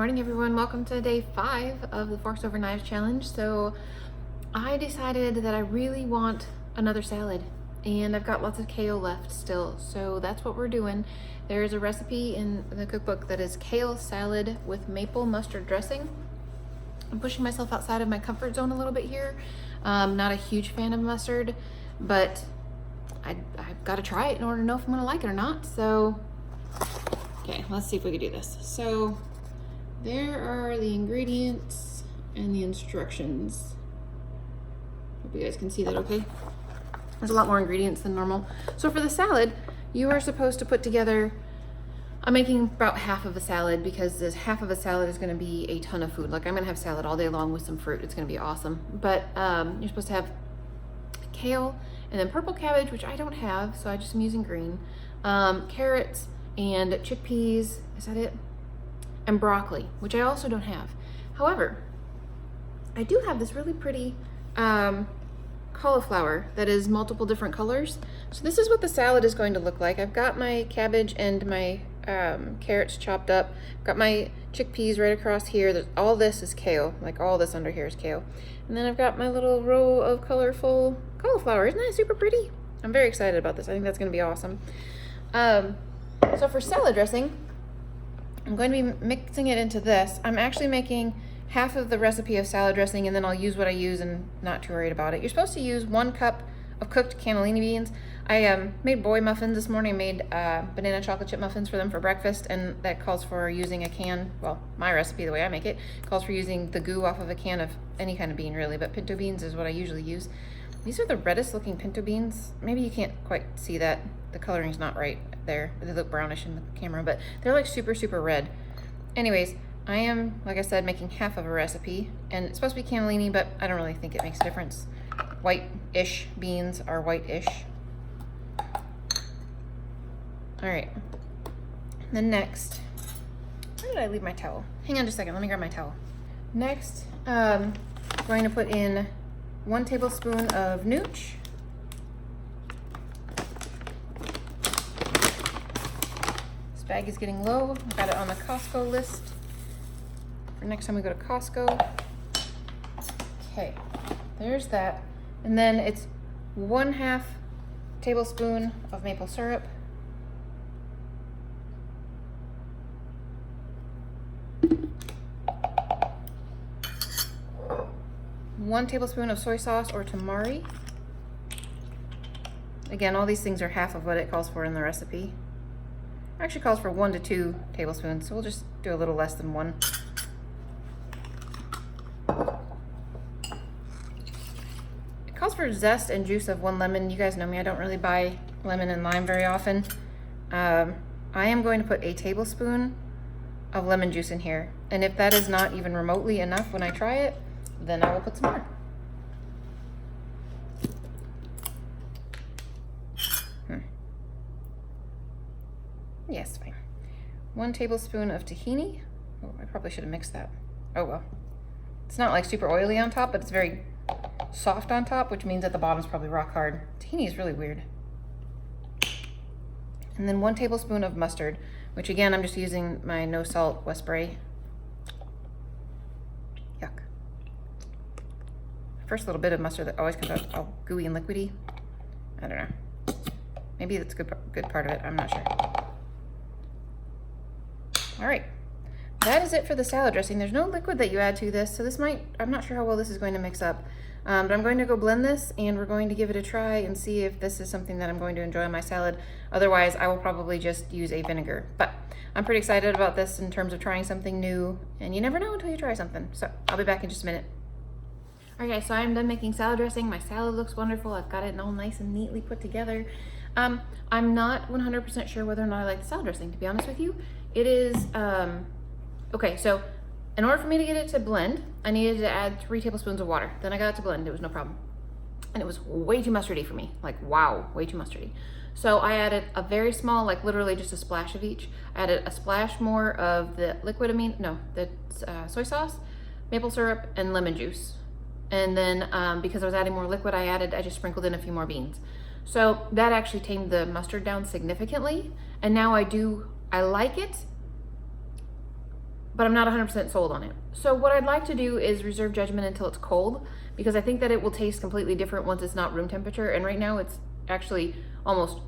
morning, everyone. Welcome to day 5 of the Forks Over Knives challenge. So I decided that I really want another salad, and I've got lots of kale left still, so that's what we're doing. There's a recipe in the cookbook that is kale salad with maple mustard dressing. I'm pushing myself outside of my comfort zone a little bit here. Not a huge fan of mustard, but I've got to try it in order to know if I'm going to like it or not. So okay, let's see if we can do this. So there are the ingredients and the instructions. Hope you guys can see that okay. There's a lot more ingredients than normal. So for the salad, you are supposed to put together, I'm making about half of a salad because this half of a salad is gonna be a ton of food. Like I'm gonna have salad all day long with some fruit. It's gonna be awesome. But you're supposed to have kale and then purple cabbage, which I don't have, so I just am using green. Carrots and chickpeas, is that it? And broccoli, which I also don't have. However, I do have this really pretty cauliflower that is multiple different colors. So this is what the salad is going to look like. I've got my cabbage and my carrots chopped up. I've got my chickpeas right across here. All this is kale, like all this under here is kale. And then I've got my little row of colorful cauliflower. Isn't that super pretty? I'm very excited about this. I think that's gonna be awesome. So for salad dressing, I'm going to be mixing it into this. I'm actually making half of the recipe of salad dressing, and then I'll use what I use and not too worried about it. You're supposed to use 1 cup of cooked cannellini beans. I made boy muffins this morning. I made banana chocolate chip muffins for them for breakfast, and that calls for using a can, well, my recipe, the way I make it, calls for using the goo off of a can of any kind of bean really, but pinto beans is what I usually use. These are the reddest looking pinto beans. Maybe you can't quite see that. The coloring's not right there. They look brownish in the camera, but they're like super, super red. Anyways, I am, like I said, making half of a recipe, and it's supposed to be cannellini, but I don't really think it makes a difference. White-ish beans are white-ish. All right, then next, where did I leave my towel? Hang on just a second, let me grab my towel. Next, I'm going to put in 1 tablespoon of nooch. This bag is getting low. I've got it on the Costco list for next time we go to Costco. Okay, there's that. And then it's 1/2 tablespoon of maple syrup. One tablespoon of soy sauce or tamari. Again, all these things are half of what it calls for in the recipe. It actually calls for 1 to 2 tablespoons, so we'll just do a little less than 1. It calls for zest and juice of 1 lemon. You guys know me, I don't really buy lemon and lime very often. I am going to put a tablespoon of lemon juice in here, and if that is not even remotely enough when I try it, then I will put some more. Yes, fine. 1 tablespoon of tahini. Oh, I probably should have mixed that. Oh well. It's not like super oily on top, but it's very soft on top, which means at the bottom is probably rock hard. Tahini is really weird. And then 1 tablespoon of mustard, which again, I'm just using my no salt West Spray. Yuck. First little bit of mustard that always comes out all gooey and liquidy. I don't know. Maybe that's good part of it. I'm not sure. All right, that is it for the salad dressing. There's no liquid that you add to this, so this might, I'm not sure how well this is going to mix up. But I'm going to go blend this, and we're going to give it a try and see if this is something that I'm going to enjoy on my salad. Otherwise, I will probably just use a vinegar. But I'm pretty excited about this in terms of trying something new, and you never know until you try something. So I'll be back in just a minute. All right, guys, so I'm done making salad dressing. My salad looks wonderful. I've got it all nice and neatly put together. I'm not 100% sure whether or not I like the salad dressing, to be honest with you. It is, okay, so in order for me to get it to blend, I needed to add 3 tablespoons of water. Then I got it to blend, it was no problem. And it was way too mustardy for me, like wow, way too mustardy. So I added a very small, like literally just a splash of each. I added a splash more of the liquid soy sauce, maple syrup, and lemon juice. And then because I was adding more liquid, I just sprinkled in a few more beans. So that actually tamed the mustard down significantly. And now I like it, but I'm not 100% sold on it. So what I'd like to do is reserve judgment until it's cold, because I think that it will taste completely different once it's not room temperature. And right now it's actually almost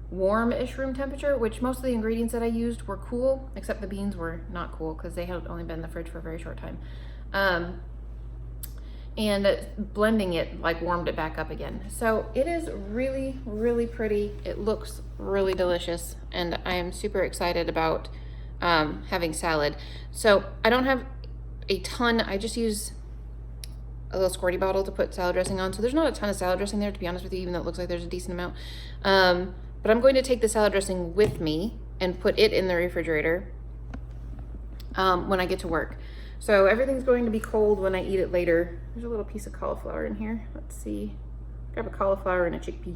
warm-ish room temperature, which most of the ingredients that I used were cool, except the beans were not cool because they had only been in the fridge for a very short time. And blending it like warmed it back up again. So it is really, really pretty. It looks really delicious, and I am super excited about having salad. So I don't have a ton. I just use a little squirty bottle to put salad dressing on. So there's not a ton of salad dressing there, to be honest with you, even though it looks like there's a decent amount. But I'm going to take the salad dressing with me and put it in the refrigerator when I get to work. So everything's going to be cold when I eat it later. There's a little piece of cauliflower in here. Let's see. Grab a cauliflower and a chickpea.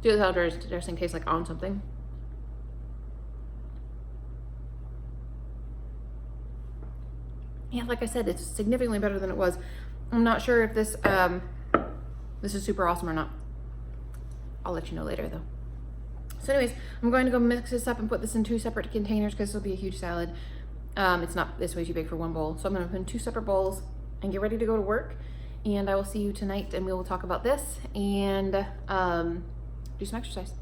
Do the salad dressing taste like on something? Yeah, like I said, it's significantly better than it was. I'm not sure if this is super awesome or not. I'll let you know later though. So anyways, I'm going to go mix this up and put this in 2 separate containers because this will be a huge salad. It's not this way too big for 1 bowl. So I'm gonna put in 2 separate bowls and get ready to go to work. And I will see you tonight and we will talk about this and do some exercise.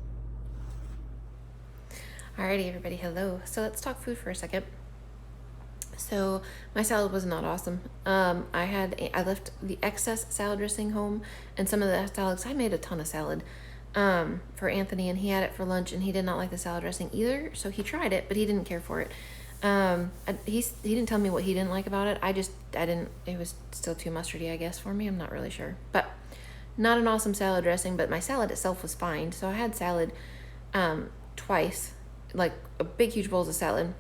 Alrighty, everybody, hello. So let's talk food for a second. So my salad was not awesome. I left the excess salad dressing home, and some of the salads, I made a ton of salad for Anthony, and he had it for lunch, and he did not like the salad dressing either. So he tried it, but he didn't care for it. He didn't tell me what he didn't like about it. I didn't, it was still too mustardy, I guess, for me. I'm not really sure, but not an awesome salad dressing, but my salad itself was fine. So I had salad, twice, like a big, huge bowls of salad,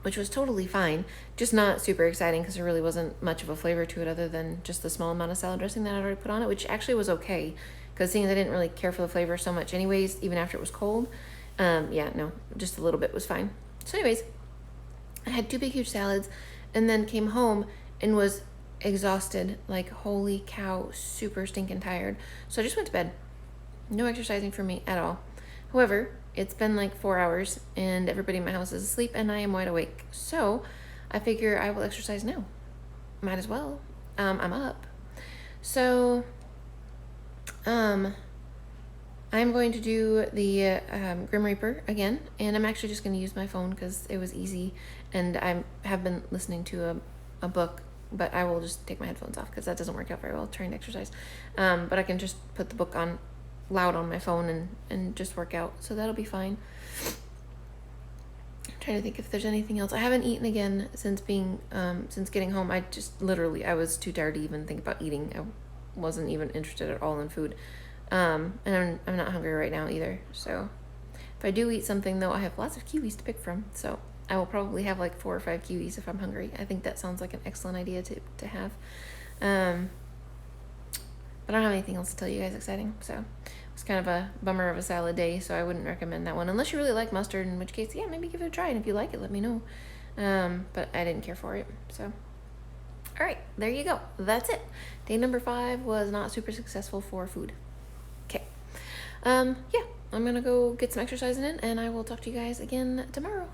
which was totally fine. Just not super exciting because there really wasn't much of a flavor to it other than just the small amount of salad dressing that I'd already put on it, which actually was okay because seeing as I didn't really care for the flavor so much anyways, even after it was cold, yeah, no, just a little bit was fine. So anyways, I had 2 big, huge salads and then came home and was exhausted, like holy cow, super stinking tired. So I just went to bed. No exercising for me at all. However, it's been like 4 hours and everybody in my house is asleep and I am wide awake. So I figure I will exercise now. Might as well. I'm up. So I'm going to do the Grim Reaper again, and I'm actually just going to use my phone because it was easy, and I have been listening to a book, but I will just take my headphones off because that doesn't work out very well trying to exercise. But I can just put the book on loud on my phone and just work out, so that'll be fine. I'm trying to think if there's anything else. I haven't eaten again since getting home. I was too tired to even think about eating. I wasn't even interested at all in food. And I'm not hungry right now either. So if I do eat something though, I have lots of kiwis to pick from. So I will probably have like 4 or 5 kiwis if I'm hungry. I think that sounds like an excellent idea to have. But I don't have anything else to tell you guys exciting. So it's kind of a bummer of a salad day. So I wouldn't recommend that one unless you really like mustard, in which case, yeah, maybe give it a try. And if you like it, let me know. But I didn't care for it. So all right, there you go. That's it. Day number 5 was not super successful for food. Okay. Yeah, I'm gonna go get some exercising in and I will talk to you guys again tomorrow.